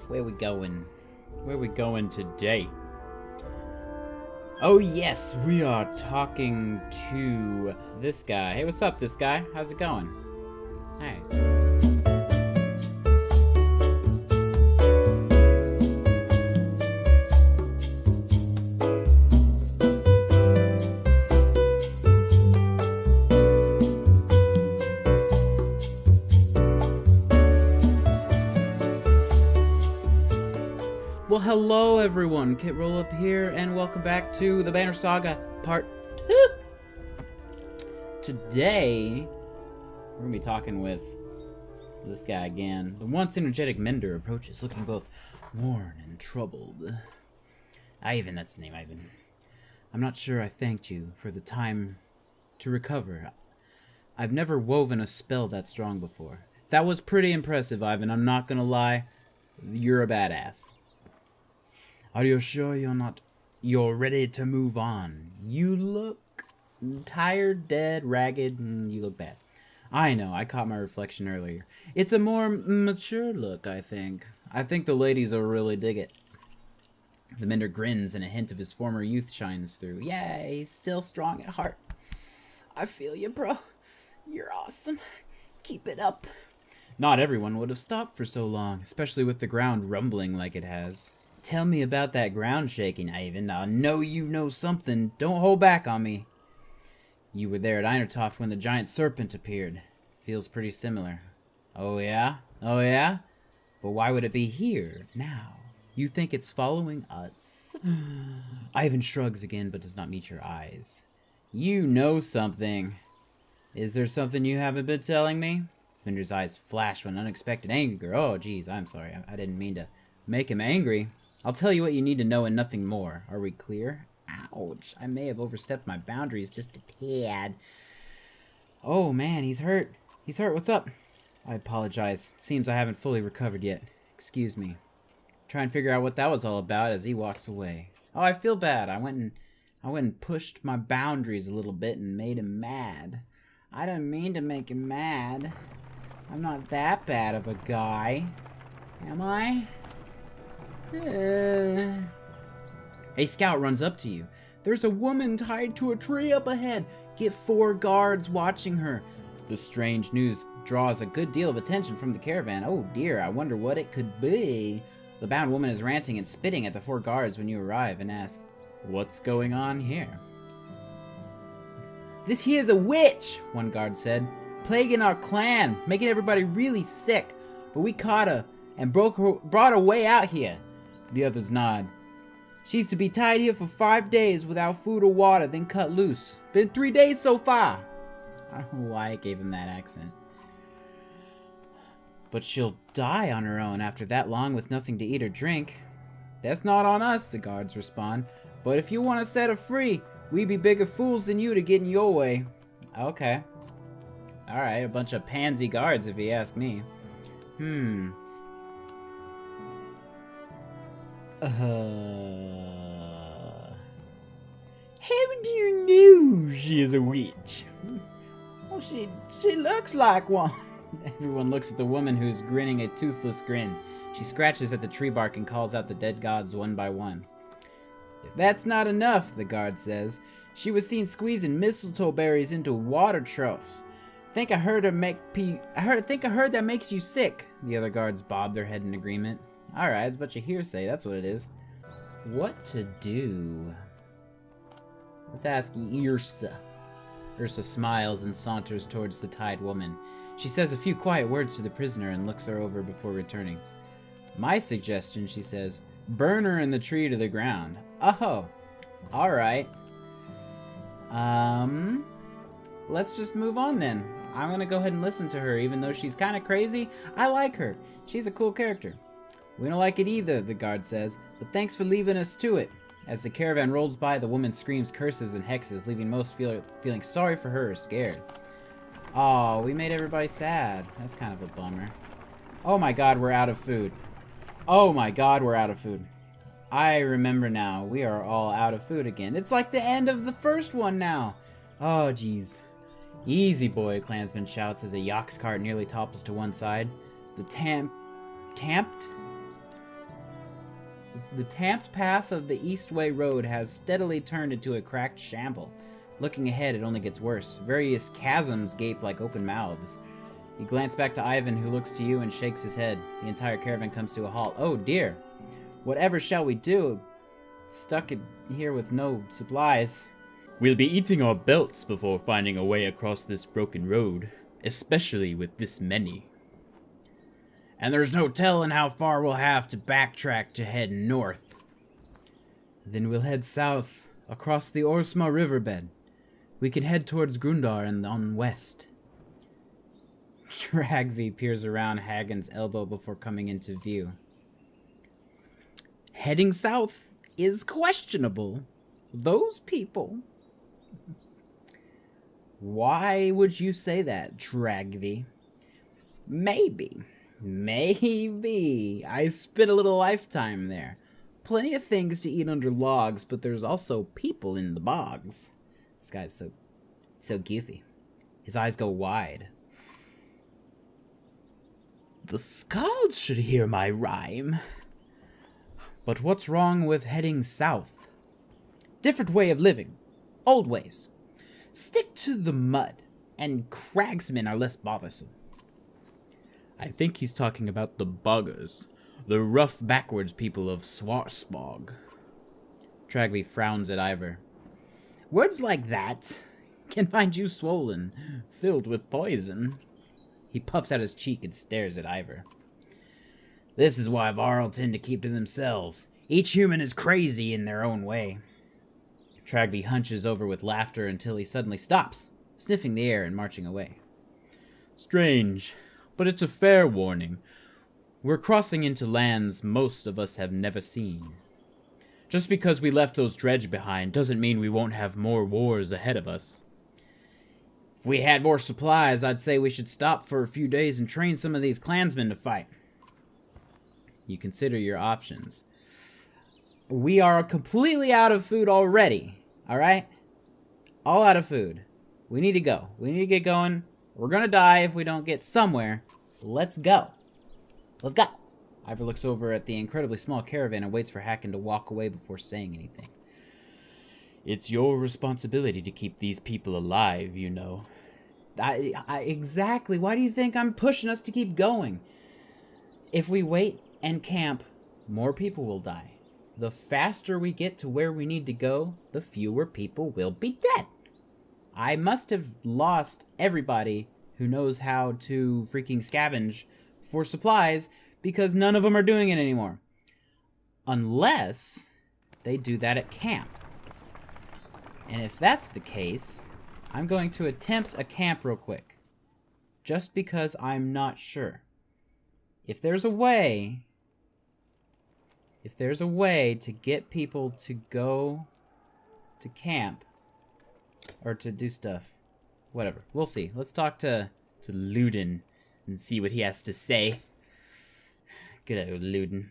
Where we going? Where we going today? Oh yes, we are talking to this guy. Hey, what's up, this guy? How's it going? Hey. Well, hello everyone, KitRollUp here, and welcome back to the Banner Saga Part 2. Today, we're going to be talking with this guy again. The once energetic Mender approaches, looking both worn and troubled. Ivan, that's the name, Ivan. I'm not sure I thanked you for the time to recover. I've never woven a spell that strong before. That was pretty impressive, Ivan, I'm not going to lie. You're a badass. Are you sure you're ready to move on? You look tired, dead, ragged, and you look bad. I know, I caught my reflection earlier. It's a more mature look, I think. I think the ladies will really dig it. The Mender grins and a hint of his former youth shines through. Yeah, he's still strong at heart. I feel you, bro. You're awesome. Keep it up. Not everyone would have stopped for so long, especially with the ground rumbling like it has. Tell me about that ground shaking, Ivan. I know you know something. Don't hold back on me. You were there at Einertoft when the giant serpent appeared. Feels pretty similar. Oh yeah? Oh yeah? But why would it be here, now? You think it's following us? Ivan shrugs again, but does not meet your eyes. You know something. Is there something you haven't been telling me? Bender's eyes flash with unexpected anger. Oh, geez, I'm sorry. I didn't mean to make him angry. I'll tell you what you need to know and nothing more. Are we clear? Ouch. I may have overstepped my boundaries just a tad. Oh, man, he's hurt. He's hurt. What's up? I apologize. Seems I haven't fully recovered yet. Excuse me. Try and figure out what that was all about as he walks away. Oh, I feel bad. I went and pushed my boundaries a little bit and made him mad. I didn't mean to make him mad. I'm not that bad of a guy. Am I? A scout runs up to you. There's a woman tied to a tree up ahead. Get 4 guards watching her. The strange news draws a good deal of attention from the caravan. Oh dear, I wonder what it could be. The bound woman is ranting and spitting at the 4 guards when you arrive and ask, what's going on here? This here's a witch, one guard said. Plaguing our clan, making everybody really sick. But we caught her and brought her way out here. The others nod. She's to be tied here for 5 days without food or water, then cut loose. Been 3 days so far. I don't know why I gave him that accent. But she'll die on her own after that long with nothing to eat or drink. That's not on us, the guards respond. But if you want to set her free, we'd be bigger fools than you to get in your way. Okay. Alright, a bunch of pansy guards if you ask me. How do you know she is a witch? Oh, she looks like one. Everyone looks at the woman who's grinning a toothless grin. She scratches at the tree bark and calls out the dead gods one by one. If that's not enough, the guard says, she was seen squeezing mistletoe berries into water troughs. Think I heard that makes you sick. The other guards bob their head in agreement. Alright, it's a bunch of hearsay, that's what it is. What to do? Let's ask Ursa. Ursa smiles and saunters towards the tied woman. She says a few quiet words to the prisoner and looks her over before returning. My suggestion, she says, burn her in the tree to the ground. Oh, alright. Let's just move on then. I'm gonna go ahead and listen to her, even though she's kind of crazy. I like her. She's a cool character. We don't like it either, the guard says, but thanks for leaving us to it. As the caravan rolls by, the woman screams curses and hexes, leaving most feeling sorry for her or scared. Oh, we made everybody sad. That's kind of a bummer. Oh my god, we're out of food. Oh my god, we're out of food. I remember now. We are all out of food again. It's like the end of the first one now. Oh, jeez. Easy, boy, clansman shouts as a Yox cart nearly topples to one side. The tamped The tamped path of the Eastway Road has steadily turned into a cracked shamble. Looking ahead, it only gets worse. Various chasms gape like open mouths. You glance back to Ivan, who looks to you and shakes his head. The entire caravan comes to a halt. Oh dear. Whatever shall we do? Stuck in here with no supplies. We'll be eating our belts before finding a way across this broken road, especially with this many. And there's no telling how far we'll have to backtrack to head north. Then we'll head south, across the Orsma riverbed. We can head towards Grundar and on west. Dragvi peers around Hagen's elbow before coming into view. Heading south is questionable. Those people... Why would you say that, Dragvi? Maybe. I spent a little lifetime there. Plenty of things to eat under logs, but there's also people in the bogs. This guy's so goofy. His eyes go wide. The Skalds should hear my rhyme. But what's wrong with heading south? Different way of living. Old ways. Stick to the mud, and cragsmen are less bothersome. I think he's talking about the boggers, the rough backwards people of Swarsbog. Dragvi frowns at Ivor. Words like that can find you swollen, filled with poison. He puffs out his cheek and stares at Ivor. This is why Varl tend to keep to themselves. Each human is crazy in their own way. Dragvi hunches over with laughter until he suddenly stops, sniffing the air and marching away. Strange, but it's a fair warning. We're crossing into lands most of us have never seen. Just because we left those dredge behind doesn't mean we won't have more wars ahead of us. If we had more supplies, I'd say we should stop for a few days and train some of these clansmen to fight. You consider your options. We are completely out of food already, alright? All out of food. We need to go. We need to get going. We're gonna die if we don't get somewhere. Let's go. Let's go. Ivor looks over at the incredibly small caravan and waits for Hacken to walk away before saying anything. It's your responsibility to keep these people alive, you know. Exactly. Why do you think I'm pushing us to keep going? If we wait and camp, more people will die. The faster we get to where we need to go, the fewer people will be dead. I must have lost everybody who knows how to freaking scavenge for supplies because none of them are doing it anymore. Unless they do that at camp. And if that's the case, I'm going to attempt a camp real quick. Just because I'm not sure. If there's a way to get people to go to camp or to do stuff, whatever, we'll see. Let's talk to Luden and see what he has to say. Good old Luden.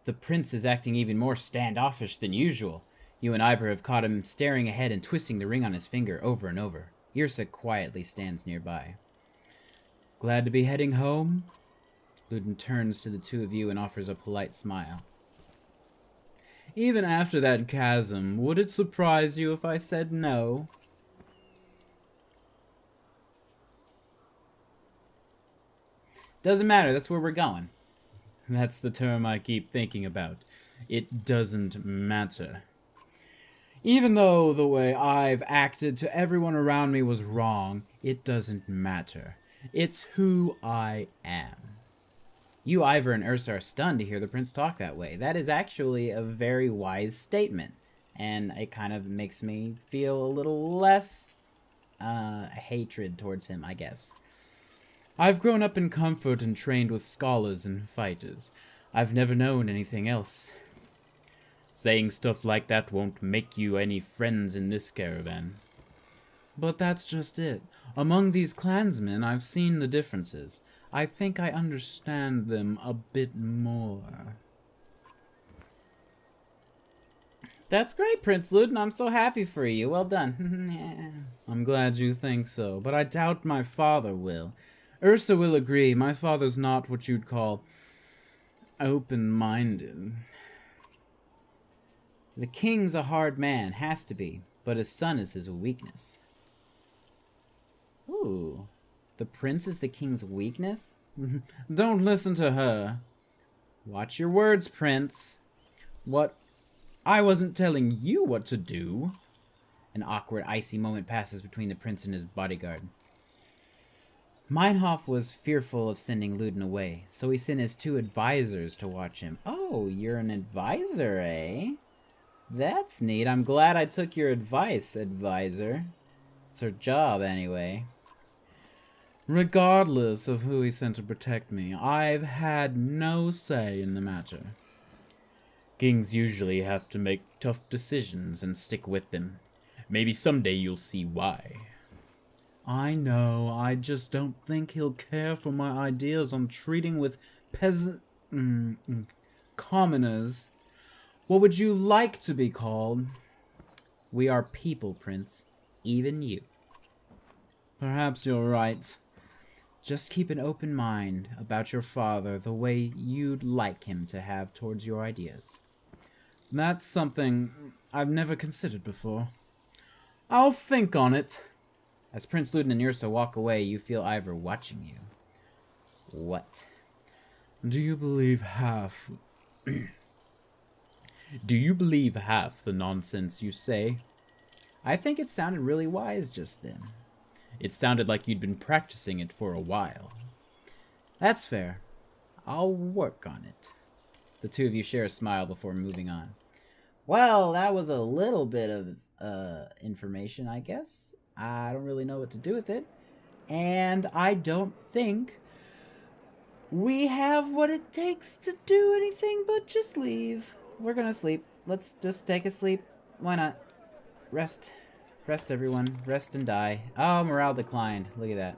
The prince is acting even more standoffish than usual. You and Ivor have caught him staring ahead and twisting the ring on his finger over and over. Yrsa quietly stands nearby. Glad to be heading home? Luden turns to the two of you and offers a polite smile. Even after that chasm, would it surprise you if I said no? Doesn't matter, that's where we're going. That's the term I keep thinking about. It doesn't matter. Even though the way I've acted to everyone around me was wrong, it doesn't matter. It's who I am. You, Ivor, and Yrsa are stunned to hear the prince talk that way. That is actually a very wise statement. And it kind of makes me feel a little less hatred towards him, I guess. I've grown up in comfort and trained with scholars and fighters. I've never known anything else. Saying stuff like that won't make you any friends in this caravan. But that's just it. Among these clansmen, I've seen the differences. I think I understand them a bit more. That's great, Prince Luden. I'm so happy for you. Well done. I'm glad you think so, but I doubt my father will. Yrsa will agree. My father's not what you'd call Open-minded. The king's a hard man, has to be, but his son is his weakness. Ooh. The prince is the king's weakness? Don't listen to her. Watch your words, prince. What? I wasn't telling you what to do. An awkward, icy moment passes between the prince and his bodyguard. Meinhof was fearful of sending Luden away, so he sent his 2 advisors to watch him. Oh, you're an advisor, eh? That's neat. I'm glad I took your advice, advisor. It's her job, anyway. Regardless of who he sent to protect me, I've had no say in the matter. Kings usually have to make tough decisions and stick with them. Maybe someday you'll see why. I know, I just don't think he'll care for my ideas on treating with commoners. What would you like to be called? We are people, Prince. Even you. Perhaps you're right. Just keep an open mind about your father the way you'd like him to have towards your ideas. That's something I've never considered before. I'll think on it. As Prince Luden and Yrsa walk away, you feel Ivor watching you. What? Do you believe half... Do you believe half the nonsense you say? I think it sounded really wise just then. It sounded like you'd been practicing it for a while. That's fair. I'll work on it. The 2 of you share a smile before moving on. Well, that was a little bit of information, I guess. I don't really know what to do with it. And I don't think we have what it takes to do anything but just leave. We're gonna sleep. Let's just take a sleep. Why not? Rest. Rest, everyone. Rest and die. Oh, morale declined. Look at that.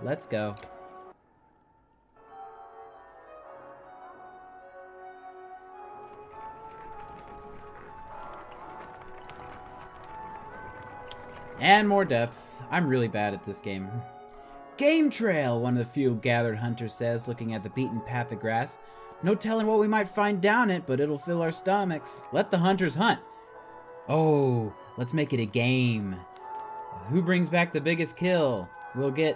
Let's go. And more deaths. I'm really bad at this game. Game trail, one of the few gathered hunters says, looking at the beaten path of grass. No telling what we might find down it, but it'll fill our stomachs. Let the hunters hunt. Oh, let's make it a game. Who brings back the biggest kill? We'll get,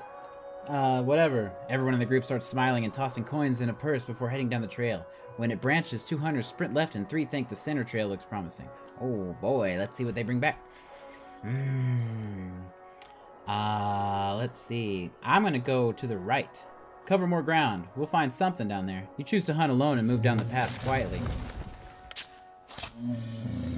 whatever. Everyone in the group starts smiling and tossing coins in a purse before heading down the trail. When it branches, 2 hunters sprint left and 3 think the center trail looks promising. Oh boy, let's see what they bring back. Let's see. I'm gonna go to the right. Cover more ground. We'll find something down there. You choose to hunt alone and move down the path quietly.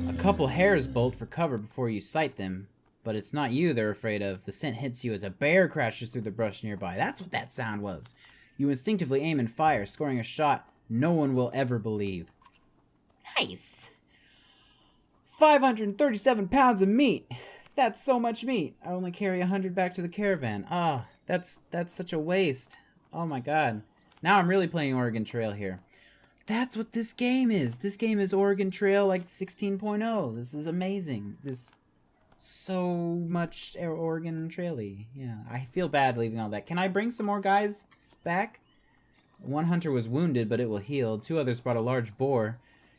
A couple hares bolt for cover before you sight them, but it's not you they're afraid of. The scent hits you as a bear crashes through the brush nearby. That's what that sound was. You instinctively aim and fire, scoring a shot no one will ever believe. Nice! 537 pounds of meat! That's so much meat. I only carry 100 back to the caravan. Ah, that's such a waste. Oh my god. Now I'm really playing Oregon Trail here. That's what this game is. This game is Oregon Trail like 16.0. This is amazing. This so much Oregon Trail-y. Yeah, I feel bad leaving all that. Can I bring some more guys back? 1 hunter was wounded, but it will heal. 2 others brought a large boar.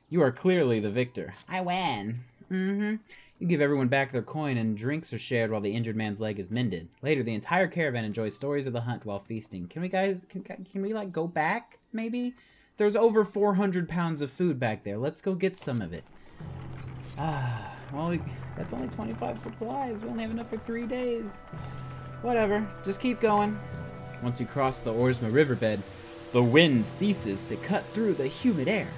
You are clearly the victor. I win. You give everyone back their coin, and drinks are shared while the injured man's leg is mended. Later, the entire caravan enjoys stories of the hunt while feasting. Can we, guys, can we, like, go back, maybe? There's over 400 pounds of food back there. Let's go get some of it. Well, that's only 25 supplies. We only have enough for 3 days. Whatever. Just keep going. Once you cross the Orsma riverbed, the wind ceases to cut through the humid air.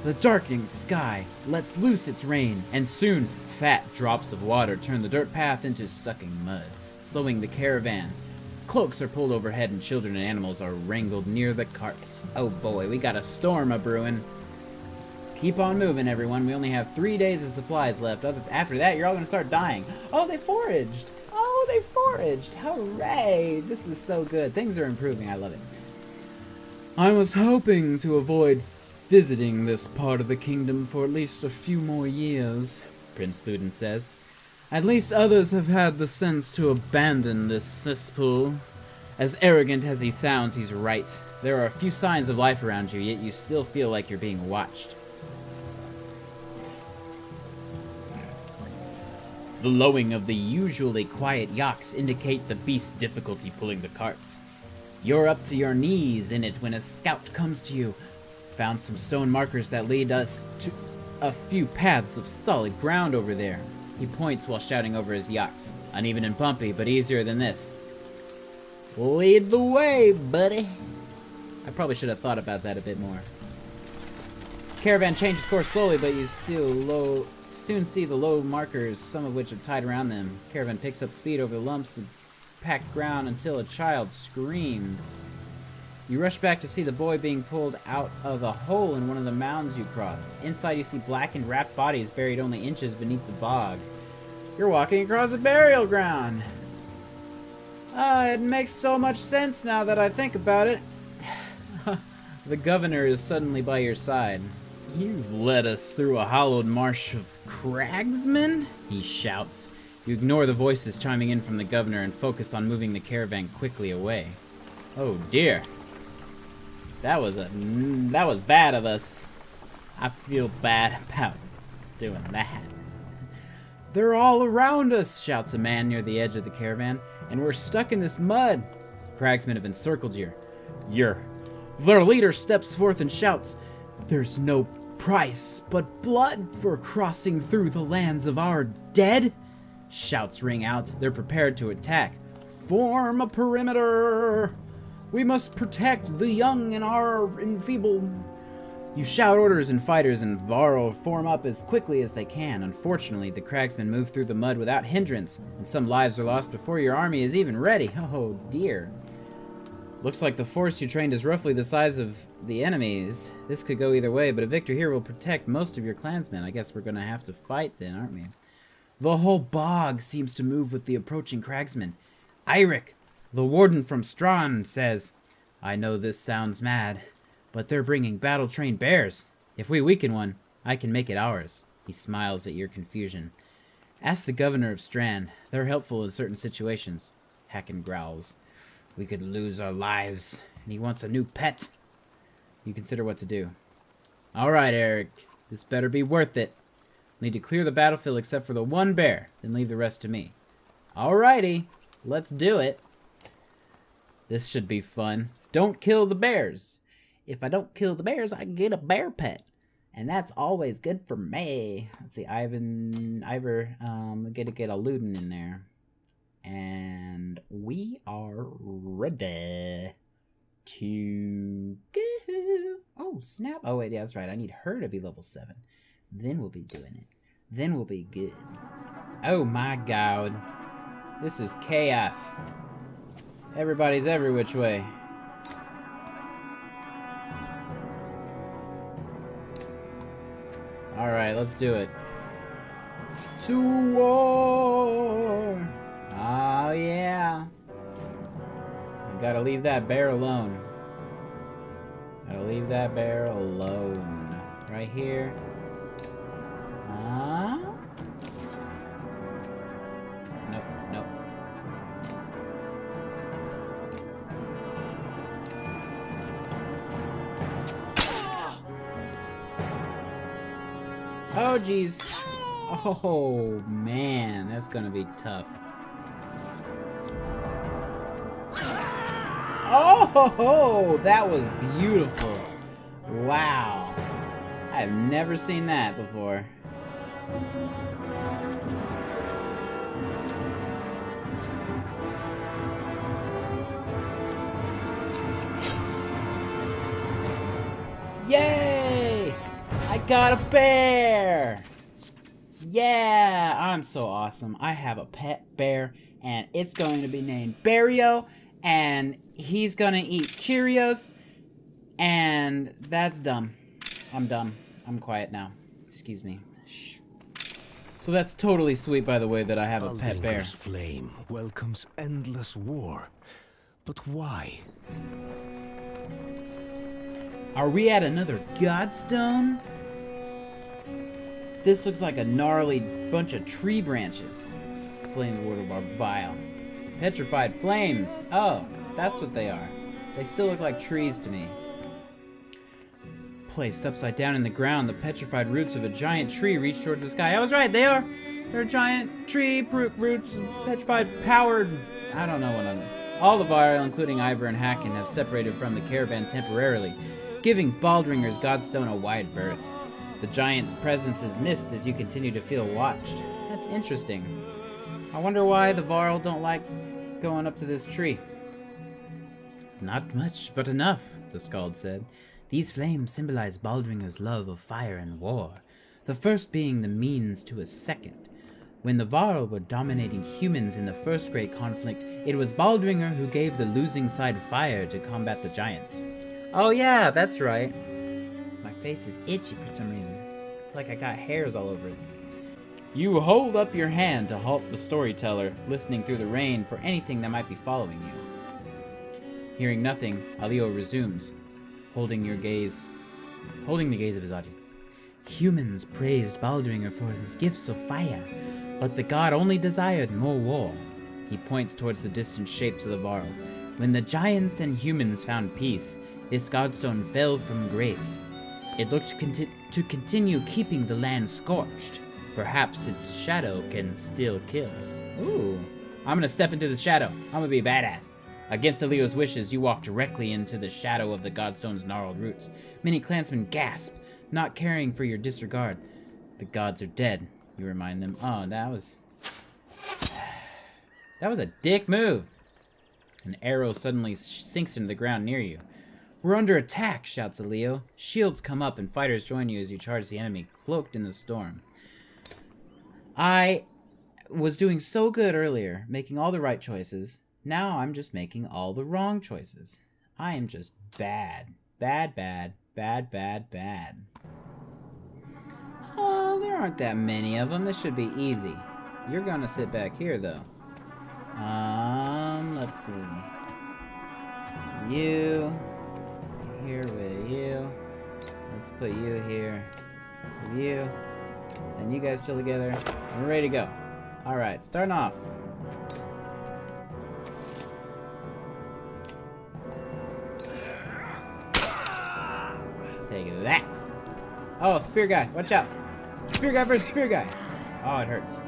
The darkening sky lets loose its rain, and soon fat drops of water turn the dirt path into sucking mud, slowing the caravan. Cloaks are pulled overhead and children and animals are wrangled near the carts. Oh boy, we got a storm a-brewing. Keep on moving, everyone. We only have 3 days of supplies left. After that, you're all going to start dying. Oh, they foraged! Oh, they foraged! Hooray! This is so good. Things are improving. I love it. I was hoping to avoid visiting this part of the kingdom for at least a few more years, Prince Luden says. At least others have had the sense to abandon this cesspool. As arrogant as he sounds, he's right. There are a few signs of life around you, yet you still feel like you're being watched. The lowing of the usually quiet yaks indicate the beast's difficulty pulling the carts. You're up to your knees in it when a scout comes to you. Found some stone markers that lead us to a few paths of solid ground over there. He points while shouting over his yaks. Uneven and bumpy, but easier than this. Lead the way, buddy. I probably should have thought about that a bit more. Caravan changes course slowly, but you soon see the low markers, some of which are tied around them. Caravan picks up speed over the lumps of packed ground until a child screams. You rush back to see the boy being pulled out of a hole in one of the mounds you crossed. Inside you see blackened, wrapped bodies buried only inches beneath the bog. You're walking across a burial ground. It makes so much sense now that I think about it. The governor is suddenly by your side. You've led us through a hollowed marsh of cragsmen? He shouts. You ignore the voices chiming in from the governor and focus on moving the caravan quickly away. Oh dear. That was bad of us. I feel bad about doing that. They're all around us, shouts a man near the edge of the caravan, and we're stuck in this mud. Cragsmen have encircled you. Their leader steps forth and shouts, "There's no price but blood for crossing through the lands of our dead." Shouts ring out. They're prepared to attack. Form a perimeter. We must protect the young and our enfeebled. You shout orders and fighters and form up as quickly as they can. Unfortunately, the cragsmen move through the mud without hindrance, and some lives are lost before your army is even ready. Oh dear. Looks like the force you trained is roughly the size of the enemies. This could go either way, but a victor here will protect most of your clansmen. I guess we're gonna have to fight then, aren't we? The whole bog seems to move with the approaching cragsmen. Eirik, the warden from Strand, says, "I know this sounds mad, but they're bringing battle-trained bears. If we weaken one, I can make it ours." He smiles at your confusion. Ask the governor of Strand. They're helpful in certain situations. Hacken growls. We could lose our lives, and he wants a new pet. You consider what to do. All right, Eric. This better be worth it. Need to clear the battlefield except for the one bear, then leave the rest to me. Alrighty. Let's do it. This should be fun. Don't kill the bears. If I don't kill the bears, I get a bear pet. And that's always good for me. Let's see, Ivor, gotta get a Luden in there. And we are ready to go. Oh, snap. Oh, wait, yeah, that's right. I need her to be level 7. Then we'll be doing it. Then we'll be good. Oh my god. This is chaos. Everybody's every which way. Alright, let's do it. To war! Oh yeah. I gotta leave that bear alone. Gotta leave that bear alone. Right here. Nope, nope. Oh, jeez. Oh, man. That's gonna be tough. Oh, that was beautiful. Wow. I have never seen that before. Yay! I got a bear! Yeah! I'm so awesome. I have a pet bear, and it's going to be named Barrio, and he's gonna eat Cheerios, and that's dumb. I'm dumb. I'm quiet now. Excuse me. Shh. So that's totally sweet, by the way, that I have a pet bear. Aldinger's flame welcomes endless war. But why? Are we at another Godstone? This looks like a gnarly bunch of tree branches. flames of water are vile. Petrified flames! Oh, that's what they are. They still look like trees to me. Placed upside down in the ground, the petrified roots of a giant tree reach towards the sky. I was right, they are! They're giant tree roots, petrified, powered... I don't know what I'm... All the Varel, including Ivor and Hacken, have separated from the caravan temporarily, giving Baldringer's Godstone a wide berth. The giant's presence is missed as you continue to feel watched. That's interesting. I wonder why the Varel don't like going up to this tree. Not much, but enough, the Skald said. These flames symbolize Baldringer's love of fire and war, the first being the means to a second. When the Varel were dominating humans in the first great conflict, it was Baldringer who gave the losing side fire to combat the giants. Oh yeah, that's right. My face is itchy for some reason. It's like I got hairs all over it. You hold up your hand to halt the storyteller, listening through the rain for anything that might be following you. Hearing nothing, Alio resumes, holding the gaze of his audience. Humans praised Baldringer for his gifts of fire, but the god only desired more war. He points towards the distant shapes of the Varel. When the giants and humans found peace, this godstone fell from grace. It looked to continue keeping the land scorched. Perhaps its shadow can still kill. Ooh. I'm gonna step into the shadow. I'm gonna be badass. Against Alio's wishes, you walk directly into the shadow of the godstone's gnarled roots. Many clansmen gasp, not caring for your disregard. The gods are dead, you remind them. Oh, that was a dick move. An arrow suddenly sinks into the ground near you. We're under attack, shouts Alio. Shields come up and fighters join you as you charge the enemy, cloaked in the storm. I was doing so good earlier, making all the right choices. Now I'm just making all the wrong choices. I am just bad. Bad, bad, bad, bad, bad. Oh, there aren't that many of them. This should be easy. You're gonna sit back here, though. Let's see. You. Here with you. Let's put you here with you. And you guys still together. We're ready to go. Alright, starting off. Take that. Oh, spear guy. Watch out. Spear guy versus spear guy. Oh, it hurts.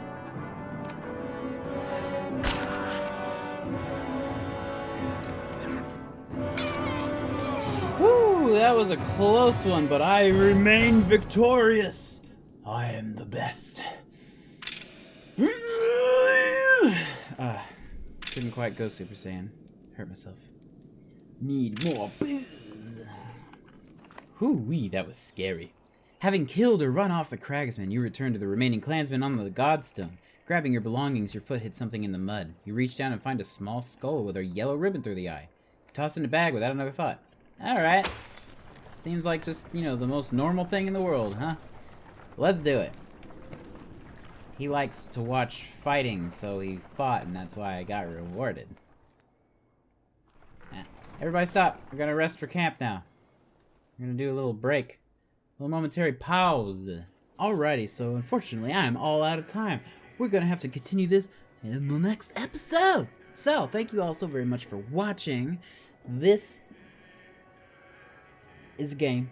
Woo, that was a close one, but I remain victorious. I am the best. Couldn't quite go Super Saiyan. Hurt myself. Need more booze. Whoo-wee, that was scary. Having killed or run off the Cragsman, you return to the remaining clansmen on the Godstone. Grabbing your belongings, your foot hits something in the mud. You reach down and find a small skull with a yellow ribbon through the eye. You toss it in a bag without another thought. Alright. Seems like just, you know, the most normal thing in the world, huh? Let's do it. He likes to watch fighting, so he fought, and that's why I got rewarded. Everybody stop. We're gonna rest for camp now. We're gonna do a little break. A little momentary pause. Alrighty, so unfortunately I'm all out of time. We're gonna have to continue this in the next episode. So, thank you all so very much for watching. This is a game,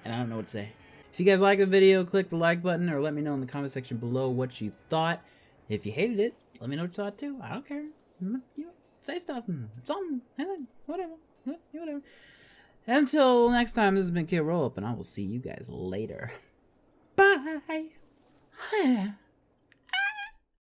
and I don't know what to say. If you guys like the video, click the like button, or let me know in the comment section below what you thought. If you hated it, let me know what you thought too. I don't care. You know, say stuff, something, whatever, whatever. Until next time, this has been KitRollUp, and I will see you guys later. Bye!